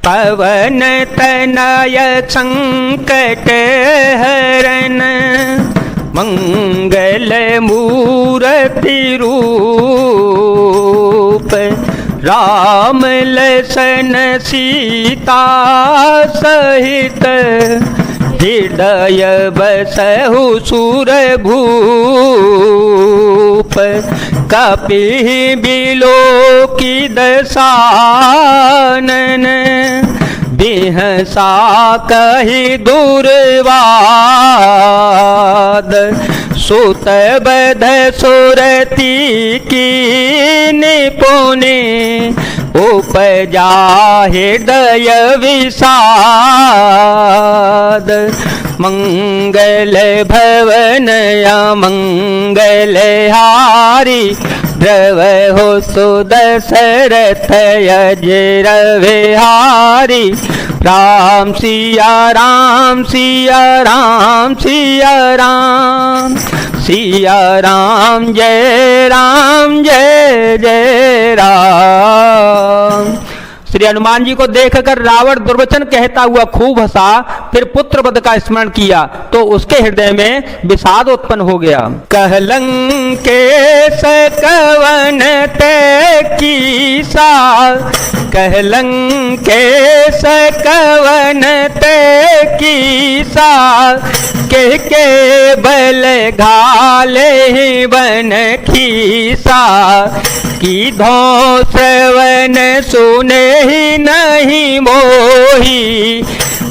पवन तनय संकट हरन, मंगल मूर्ति रूप, राम लसन सीता सहित, हृदय बसहु सुर भूप। कपिः बिलोकी दसानन, बिहसा कहि दुर्वाद, सुत बध सुरती की निपुणे, उपजा हृदय विषाद। मंगल भवन अमंगल हारी, द्रवहु सुदशरथ अजर विहारी। राम सिया राम सिया राम सिया राम, सिया राम जय जय राम। श्री हनुमान जी को देखकर रावण दुर्वचन कहता हुआ खूब हंसा, फिर पुत्र वध का स्मरण किया तो उसके हृदय में विषाद उत्पन्न हो गया। कहलंकेश कवन ते कीसा, कहलंकेश कवन ते कीसा, के बल घाले बन खीसा। की धो श्रवण सुने ही नहीं मोही,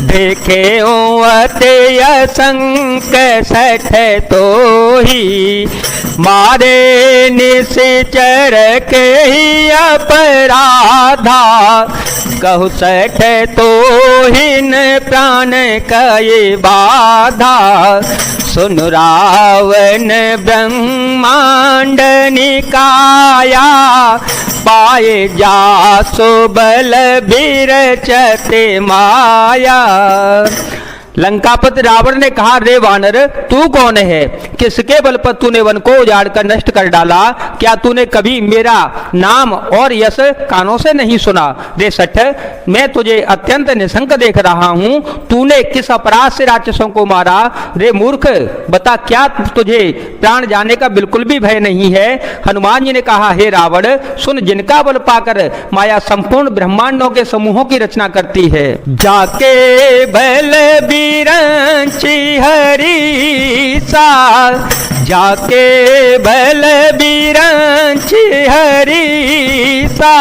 देखे अति असंक सठ तो ही। मारे निश्चर के ही अपराधा, कहु सठ तो हिन प्राण कये बाधा। सुन रावण ब्रह्मांड निकाया, पाए जासो बल बिरचते माया। लंकापति रावण ने कहा, रे वानर तू कौन है, किसके बल पर तूने वन को उजाड़ कर नष्ट कर डाला? क्या तूने कभी मेरा नाम और यश कानों से नहीं सुना? रे सठ, मैं तुझे अत्यंत निशंक देख रहा हूँ, तूने किस अपराध से राक्षसों को मारा? रे मूर्ख बता, क्या तुझे प्राण जाने का बिल्कुल भी भय नहीं है? हनुमान जी ने कहा, हे रावण सुन, जिनका बल पाकर माया संपूर्ण ब्रह्मांडों के समूहों की रचना करती है, जाके बल बिरंची हरीसा, जाके बल बिरंची हरीसा।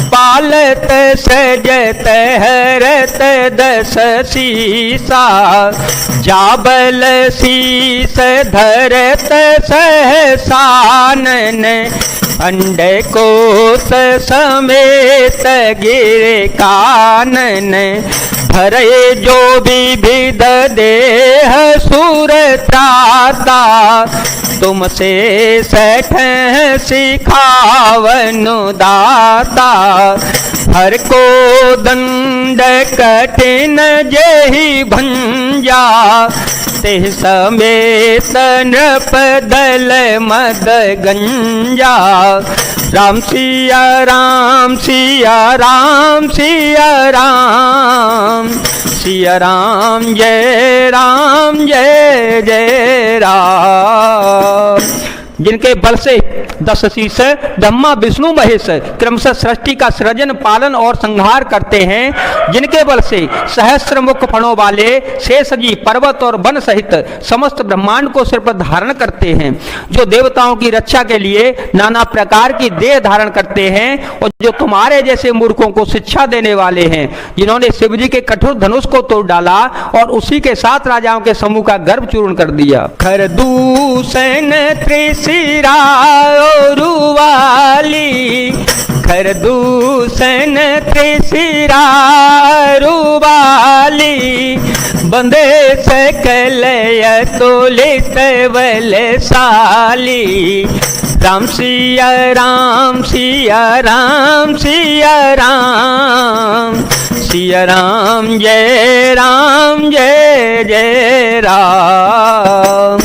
पालत सजत हरत दस सीसा, जाबल शीस धरत सहसानन। अंड कोस समेत गिरे कानन, भरे जो विविध देह सुर त्राता। तुमसे सठ सिखावनु दाता, हर को दंड कठिन जेहि भंजा। ते समेत नृप दल मद गंजा। राम सिया राम सिया राम सिया राम, सिया राम जय जय राम। जिनके बल से दस शीश ब्रह्मा विष्णु महेश क्रमशः सृष्टि का सृजन पालन और संहार करते हैं, जिनके बल से सहस्त्र मुख फणों वाले शेषजी पर्वत और वन सहित समस्त ब्रह्मांड को सिर पर धारण करते हैं, जो देवताओं की रक्षा के लिए नाना प्रकार की देह धारण करते हैं, और जो तुम्हारे जैसे मूर्खों को शिक्षा देने वाले हैं, जिन्होंने शिव जी के कठोर धनुष को तोड़ डाला और उसी के साथ राजाओं के समूह का गर्भ चूर्ण कर दिया। खरदूषण त्रिशिरा रुवाली, खरदूषण त्रिशिरा रुवाली। बंदे सकल अतुलित बलशाली। राम सिया राम सिया राम सिया राम, सिया राम जय जय राम।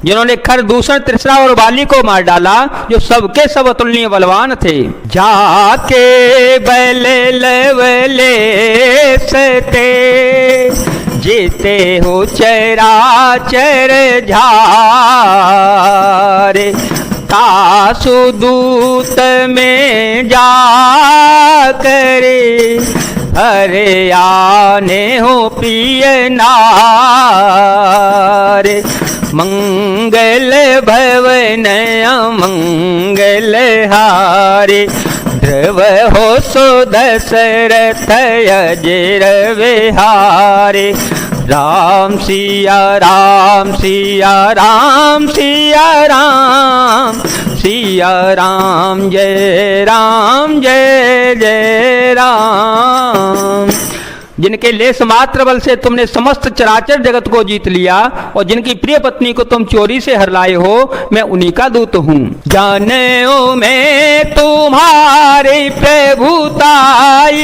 जिन्होंने खर, दूषण, तृष्णा और बाली को मार डाला, जो सबके सब अतुलनीय बलवान थे। जाके बल लवले सते जीते हो चराचर झारे, तासु दूत में जा करे हरे आने हो प्रिय नारे। मंगल भवन अमंगल हारे, ध्रुव हो सो दशरथ अजर विहारे। राम सिया राम सिया राम सिया राम, सिया राम जय जय राम। जिनके लेस मात्र बल से तुमने समस्त चराचर जगत को जीत लिया और जिनकी प्रिय पत्नी को तुम चोरी से हर लाए हो, मैं उन्हीं का दूत हूँ। जाने मैं तुम्हारी प्रभुताई,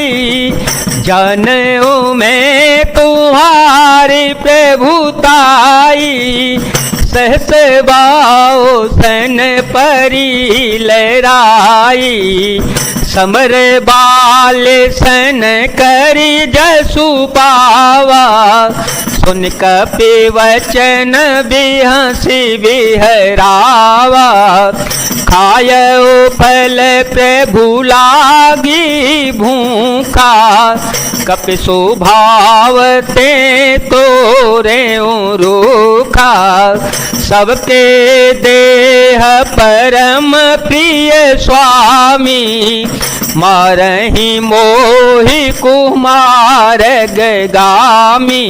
जाने मैं तुम्हारी प्रभुताई। सहस बाओ सन परी लहराई, समर बाल सन करी जसु पावा। सुन कपि वचन बिहसी बिहरावा, खायो फल प्रभु लागी भूखा। कपि स्वभावते तोरे रूखा, सबके देह परम प्रिय स्वामी। मारहि मोहि कुमार गगामी,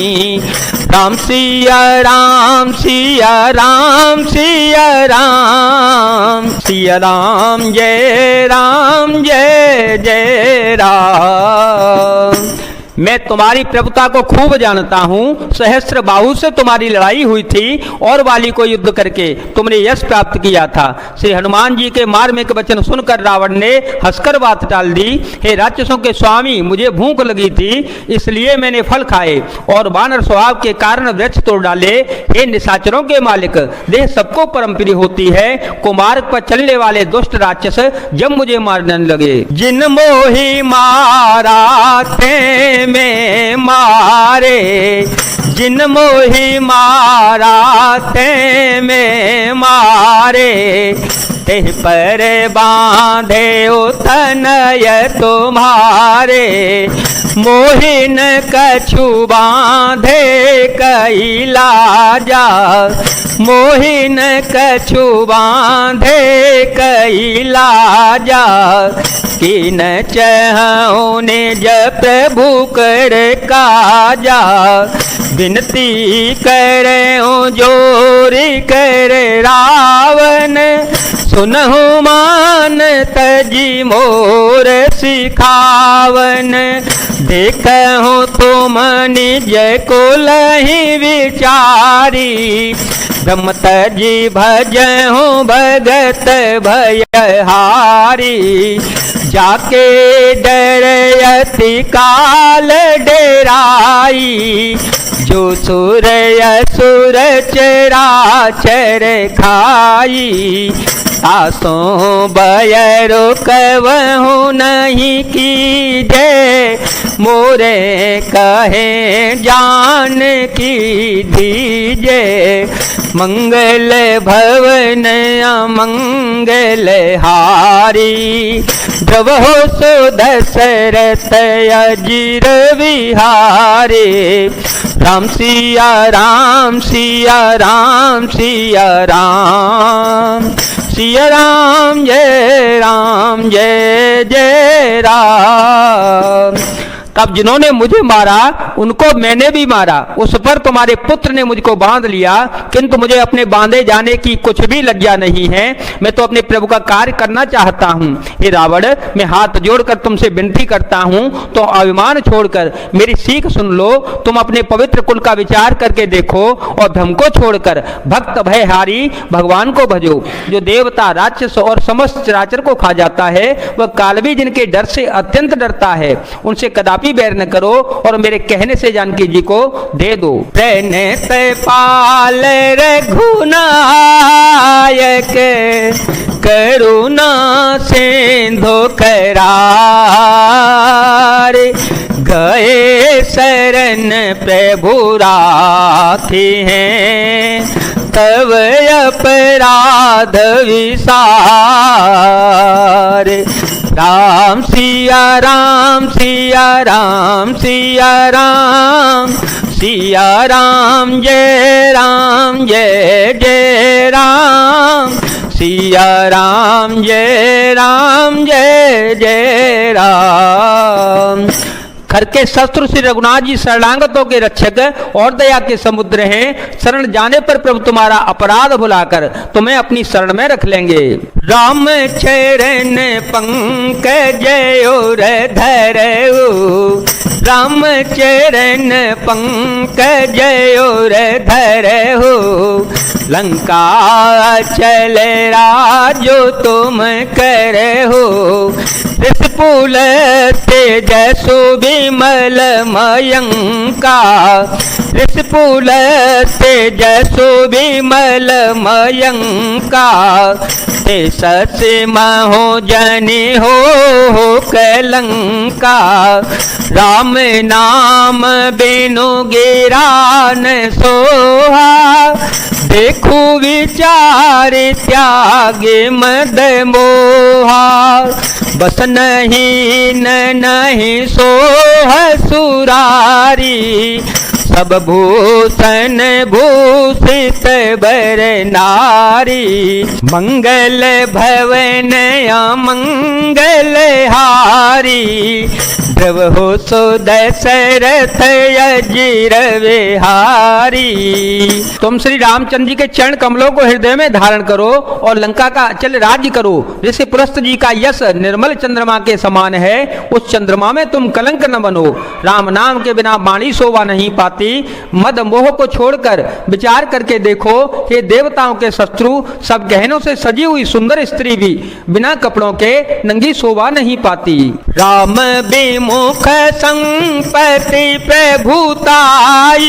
राम सिया राम सिया राम सिया राम, सिया राम जय जय राम। मैं तुम्हारी प्रभुता को खूब जानता हूँ। सहस्त्र बाहु से तुम्हारी लड़ाई हुई थी और वाली को युद्ध करके तुमने यश प्राप्त किया था। श्री हनुमान जी के मार्मिक वचन सुनकर रावण ने हंसकर बात टाल दी। हे राक्षसों के स्वामी, मुझे भूख लगी थी इसलिए मैंने फल खाए और वानर स्वभाव के कारण वृक्ष तोड़ डाले। हे निशाचरों के मालिक, देह सबको परम प्रिय होती है। कुमार्ग पर चलने वाले दुष्ट राक्षस जब मुझे मारने लगे, जिन मोहि मारा थे में मारे, जिन मोहि मारा ते में मारे। तेह पर बांधे तनय तुम्हारे, मोहिन कछु बांधे कैलाजा। मोहिन कछु बांधे कैलाजा, किन चहु निज प्रभु कर काजा। विनती करे जोरी कर रावण, सुनहु मान तजी मोर सिखावन। देखहु तुम निज को लहि विचारी, ब्रह्म तजी भजहु भगत भयहारी। जाके डरयति काल डेराई, जो सुर असुर चराचर खाई। आसों बयरो कहूँ नहीं कीजे, मोरे कहे जान की दीजे। मंगल भवन अमंगल हारी, द्रवहो सो दशरथ अजिर विहारे। राम सिया राम सिया राम सिया राम, सिया राम जय जय राम। तब जिन्होंने मुझे मारा उनको मैंने भी मारा, उस पर तुम्हारे पुत्र ने मुझको बांध लिया, किंतु मुझे अपने बांधे जाने की कुछ भी लज्जा नहीं है। मैं तो अपने प्रभु का कार्य करना चाहता हूँ। हे रावण, मैं हाथ जोड़कर तुमसे विनती करता हूँ, तो अभिमान छोड़कर मेरी सीख सुन लो। तुम अपने पवित्र कुल का विचार करके देखो और धर्म को छोड़कर भक्त भयहारी भगवान को भजो। जो देवता, राक्षस और समस्त चराचर को खा जाता है, वह कालवी जिनके डर से अत्यंत डरता है। उनसे कदापि बैर न करो और मेरे कहने गहने से जानकी जी को दे दो। प्रणत पाल रघुनायक करुणा सिंधु करार, गए शरण प्रभु राखे हैं तब अपराध विसार। राम सिया राम सिया राम सिया राम सिया राम जय जय राम सिया राम जय जय राम। खर के शत्रु श्री रघुनाथ जी शरणागतों के रक्षक और दया के समुद्र हैं। शरण जाने पर प्रभु तुम्हारा अपराध भुलाकर तुम्हें अपनी शरण में रख लेंगे। राम चरण पंकज और धरऊ, राम चरण पंकज और धरऊ, लंका चल राजो तुम करहु, रिपुल तेजसु विमल मयंका, रिपुल तेजसु विमल मयंका, ते सच महो जनि हो कलंका, राम नाम बिनु गिरा न सोहा, देखो विचार त्यागे मद मोहा, बस नहीं नहीं सोह सुरारी, सब भूषण भूषित बर नारी, मंगल भवन मंगल हारी, ध्रुव हो सो दशरथ अजीर विहारी। तुम श्री रामचंद्र जी के चरण कमलों को हृदय में धारण करो और लंका का अचल राज्य करो। ऋषि पुलस्त जी का यश निर्मल चंद्रमा के समान है, उस चंद्रमा में तुम कलंक न बनो। राम नाम के बिना वाणी शोभा नहीं पाती। मद मोह को छोड़कर विचार करके देखो, ये देवताओं के शत्रु सब गहनों से सजी हुई सुंदर स्त्री भी बिना कपड़ों के नंगी शोभा नहीं पाती। राम विमुख संपत्ति प्रभुताई,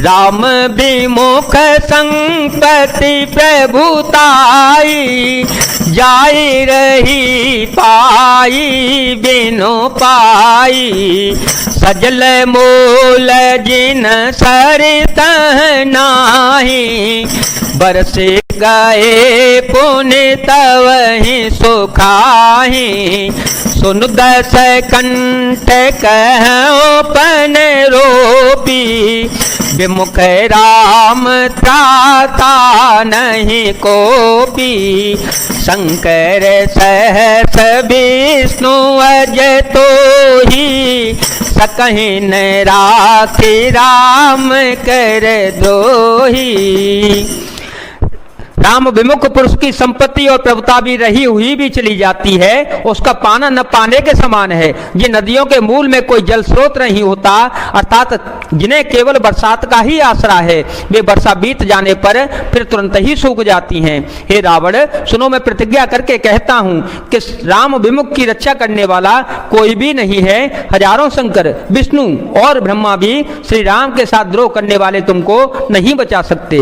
राम विमुख संपत्ति प्रभुताई, जाई रही पाई बिनु पाई, सजल मूल जिन सरित नाही, बरसे गए पुण्य तवहि सुखाहि, सुन दस कंठ कहूँ पन रोपी, विमुख राम त्राता नहीं कोपी, शंकर सहस विष्णु अज तो ही, सकहि न राखी राम कर द्रोही। राम विमुख पुरुष की संपत्ति और प्रभुता भी रही हुई भी चली जाती है, उसका पाना न पाने के समान है। ये नदियों के मूल में कोई जल स्रोत नहीं होता, अर्थात जिन्हें केवल बरसात का ही आसरा है, वे वर्षा बीत जाने पर फिर तुरंत ही सूख जाती हैं। हे रावण, सुनो, मैं प्रतिज्ञा करके कहता हूँ कि राम विमुख की रक्षा करने वाला कोई भी नहीं है। हजारों शंकर, विष्णु और ब्रह्मा भी श्री राम के साथ द्रोह करने वाले तुमको नहीं बचा सकते।